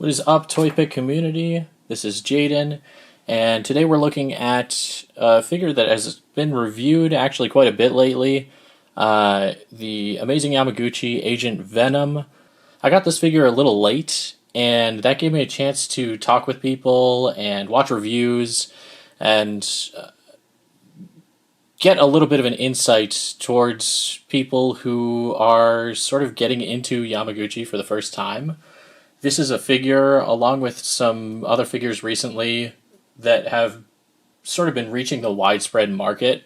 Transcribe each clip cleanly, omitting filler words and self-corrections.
What is up, Toy Pick community? This is Jaden, and today we're looking at a figure that has been reviewed actually quite a bit lately. The amazing Yamaguchi Agent Venom. I got this figure a little late, and that gave me a chance to talk with people and watch reviews and get a little bit of an insight towards people who are sort of getting into Yamaguchi for the first time. This is a figure, along with some other figures recently, that have sort of been reaching the widespread market,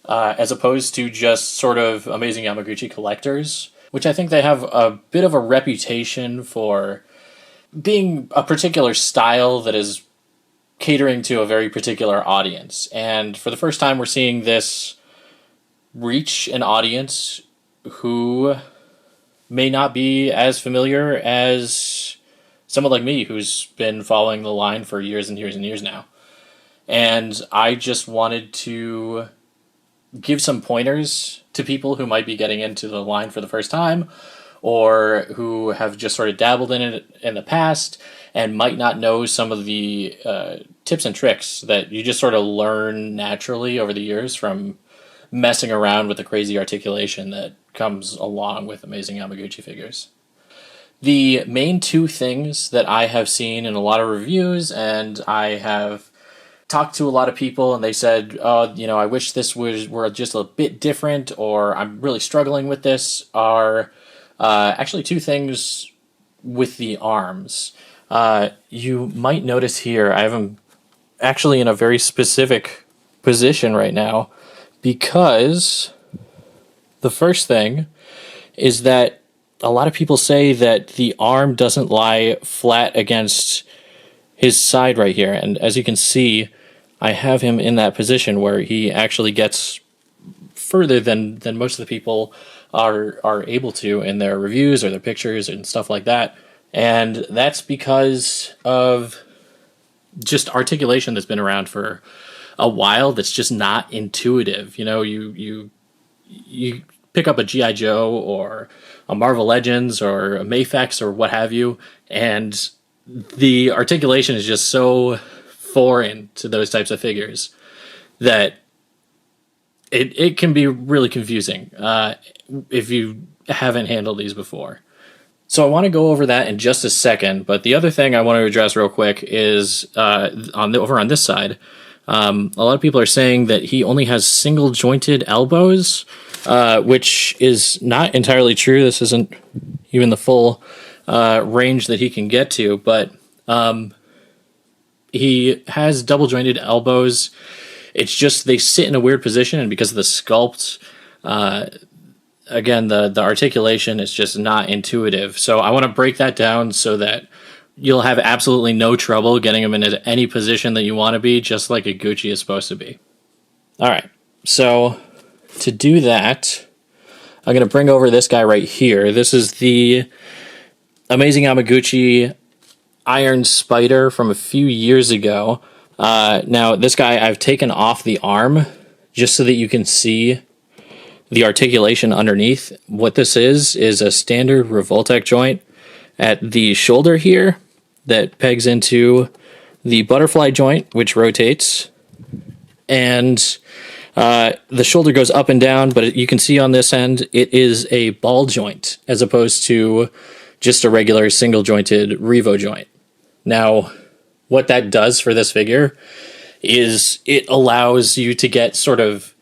as opposed to just sort of amazing Yamaguchi collectors, which I think they have a bit of a reputation for being a particular style that is catering to a very particular audience. And for the first time, we're seeing this reach an audience who may not be as familiar as someone like me who's been following the line for years and years and years now. And I just wanted to give some pointers to people who might be getting into the line for the first time or who have just sort of dabbled in it in the past and might not know some of the tips and tricks that you just sort of learn naturally over the years from messing around with the crazy articulation that comes along with amazing Yamaguchi figures. The main two things that I have seen in a lot of reviews, and I have talked to a lot of people, and they said, oh, I wish this were just a bit different, or I'm really struggling with this, are actually two things with the arms. You might notice here, I have them actually in a very specific position right now, because the first thing is that a lot of people say that the arm doesn't lie flat against his side right here. And as you can see, I have him in that position where he actually gets further than most of the people are able to in their reviews or their pictures and stuff like that. And that's because of just articulation that's been around for a while that's just not intuitive. You pick up a G.I. Joe or a Marvel Legends or a Mafex or what have you, and the articulation is just so foreign to those types of figures that it can be really confusing if you haven't handled these before. So I want to go over that in just a second, but the other thing I want to address real quick is over on this side. A lot of people are saying that he only has single jointed elbows, which is not entirely true. This isn't even the full range that he can get to, but he has double jointed elbows. It's just they sit in a weird position, and because of the sculpt, again, the articulation is just not intuitive. So I want to break that down so that you'll have absolutely no trouble getting him into any position that you want to be, just like a Gucci is supposed to be. All right, so to do that, I'm going to bring over this guy right here. This is the amazing Yamaguchi Iron Spider from a few years ago. Now, this guy I've taken off the arm just so that you can see the articulation underneath. What this is a standard Revoltech joint at the shoulder here that pegs into the butterfly joint, which rotates, and the shoulder goes up and down, but you can see on this end it is a ball joint as opposed to just a regular single jointed Revo joint. Now, what that does for this figure is it allows you to get sort of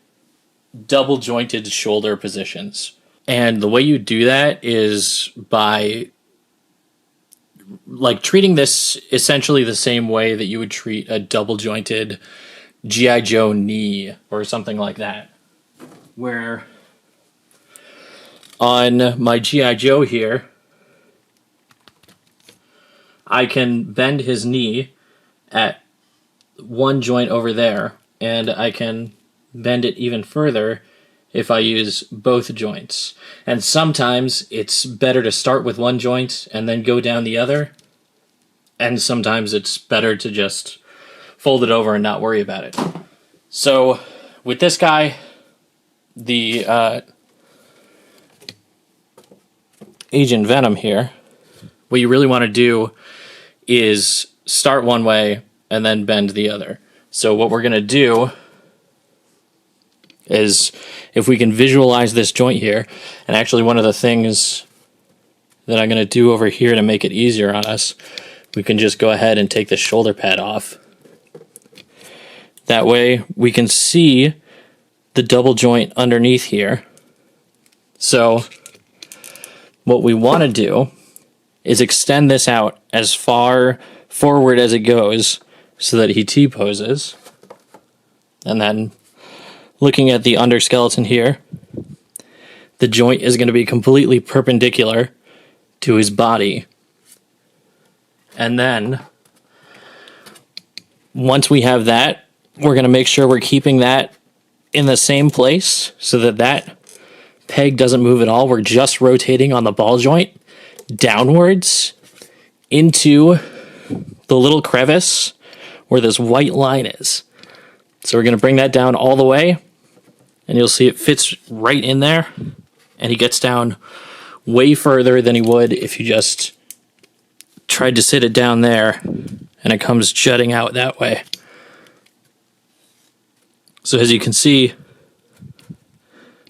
double jointed shoulder positions. And the way you do that is by treating this essentially the same way that you would treat a double jointed G.I. Joe knee or something like that. Where on my G.I. Joe here, I can bend his knee at one joint over there, and I can bend it even further if I use both joints. And sometimes it's better to start with one joint and then go down the other, and sometimes it's better to just fold it over and not worry about it. So with this guy, the Agent Venom here, what you really want to do is start one way and then bend the other. So what we're going to do is, if we can visualize this joint here, and actually one of the things that I'm going to do over here to make it easier on us, we can just go ahead and take the shoulder pad off. That way we can see the double joint underneath here. So what we want to do is extend this out as far forward as it goes so that he T-poses. And then looking at the underskeleton here, the joint is going to be completely perpendicular to his body. And then once we have that, we're going to make sure we're keeping that in the same place so that that peg doesn't move at all. We're just rotating on the ball joint downwards into the little crevice where this white line is. So we're going to bring that down all the way, and you'll see it fits right in there, and he gets down way further than he would if you just tried to sit it down there and it comes jutting out that way. So as you can see,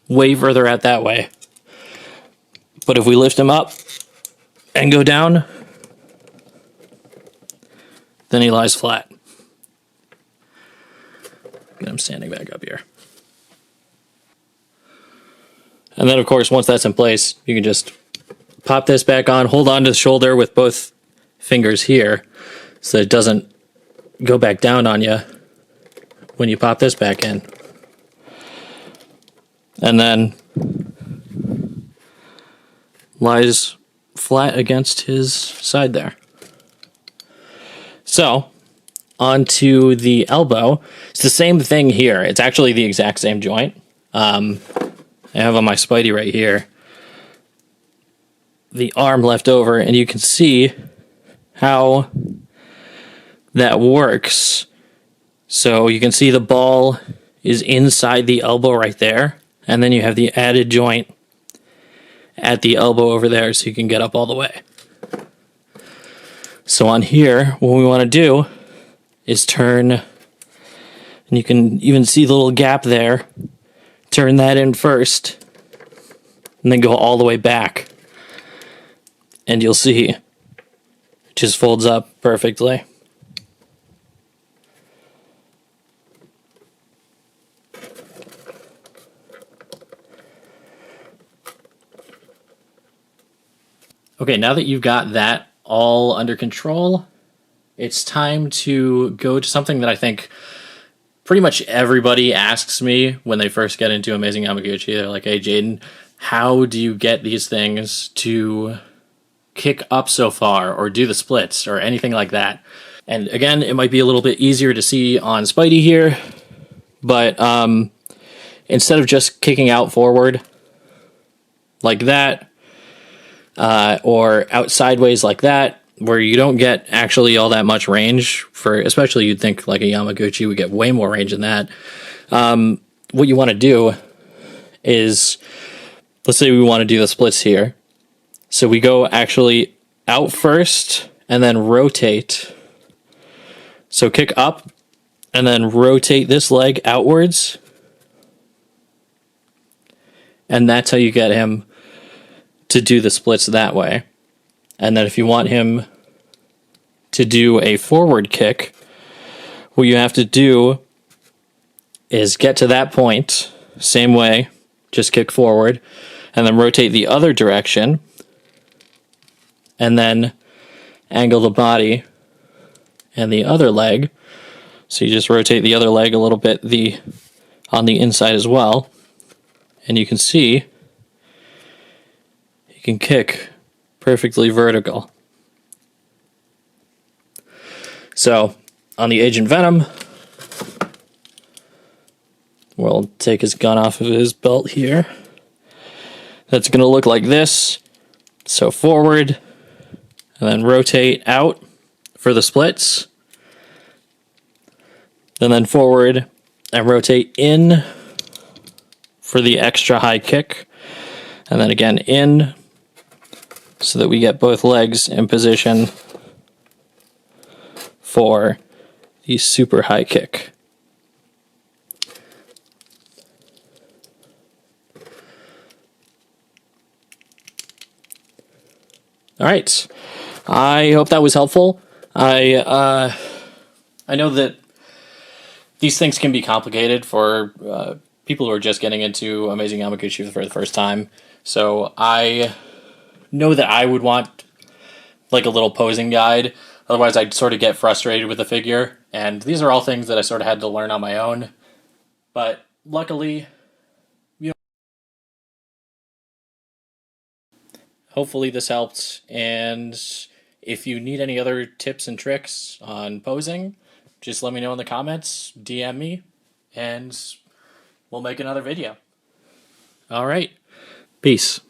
way further out that way. But if we lift him up and go down, then he lies flat. Get him standing back up here. And then, of course, once that's in place, you can just pop this back on, hold on to the shoulder with both fingers here so that it doesn't go back down on you when you pop this back in. And then lies flat against his side there. So, onto the elbow. It's the same thing here. It's actually the exact same joint. I have on my Spidey right here the arm left over, and you can see how that works. So you can see the ball is inside the elbow right there, and then you have the added joint at the elbow over there so you can get up all the way. So on here, what we want to do is turn, and you can even see the little gap there, turn that in first, and then go all the way back. And you'll see it just folds up perfectly. Okay, now that you've got that all under control, it's time to go to something that I think pretty much everybody asks me when they first get into Amazing Yamaguchi. They're like, hey, Jaden, how do you get these things to kick up so far or do the splits or anything like that? And again, it might be a little bit easier to see on Spidey here, but instead of just kicking out forward like that, or out sideways like that, where you don't get actually all that much range for, especially you'd think like a Yamaguchi would get way more range than that. What you want to do is, let's say we want to do the splits here. So we go actually out first and then rotate. So kick up and then rotate this leg outwards. And that's how you get him to do the splits that way. And then if you want him to do a forward kick, what you have to do is get to that point, same way, just kick forward, and then rotate the other direction, and then angle the body and the other leg. So you just rotate the other leg a little bit on the inside as well, and you can see you can kick perfectly vertical. So on the Agent Venom, we'll take his gun off of his belt here. That's going to look like this. So forward, and then rotate out for the splits. And then forward and rotate in for the extra high kick. And then again in, so that we get both legs in position for the super high kick. All right. I hope that was helpful. I know that these things can be complicated for people who are just getting into Amazing Yamaguchi for the first time. So I know that I would want like a little posing guide. Otherwise, I'd sort of get frustrated with the figure. And these are all things that I sort of had to learn on my own. But luckily, hopefully this helped. And if you need any other tips and tricks on posing, just let me know in the comments, DM me, and we'll make another video. All right. Peace.